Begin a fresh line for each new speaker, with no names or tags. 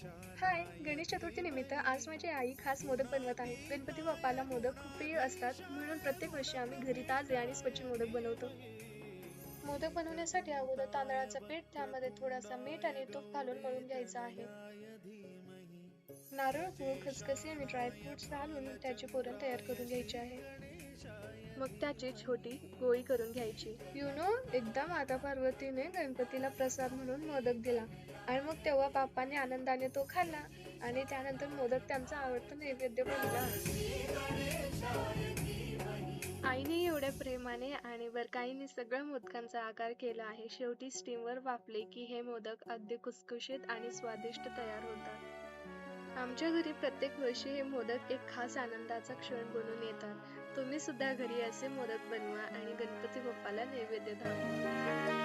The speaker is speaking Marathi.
हाय, गणेश चतुर्थी निमित्त आज माझी आई खास मोदक बनवत आहे. गणपती बाप्पाला मोदक खूप प्रिय असतात, म्हणून प्रत्येक वर्षी आम्ही घरी ताजे आणि स्वच्छ मोदक बनवतो. मोदक बनवण्यासाठी अगोदर तांदळाचं पीठ, त्यामध्ये थोडासा मीठ आणि तूप घालून मळून घ्यायचं आहे. नारळ, गूळ, खसखसी आणि ड्रायफ्रुट्स घालून त्याची पुरण तयार करून घ्यायची आहे. मग त्याची छोटी गोळी करून घ्यायची. एकदा माता पार्वतीने गणपतीला प्रसाद म्हणून मोदक दिला आणि मग तेव्हा बाप्पाने आनंदाने तो खाल्ला आणि त्यानंतर मोदक त्यांचा आवडता नैवेद्य बनला. आईने एवढ्या प्रेमाने आणि बरकाईने सगळ्या मोदकांचा आकार केला आहे. शेवटी स्टीमवर वाफले की हे मोदक अगदी खुसखुशीत आणि स्वादिष्ट तयार होतात. आमच्या घरी प्रत्येक वर्षी हे मोदक एक खास आनंदाचा क्षण बनून येतात. तुम्ही सुद्धा घरी असे मोदक बनवा आणि गणपती बाप्पाला नैवेद्य दाखवा.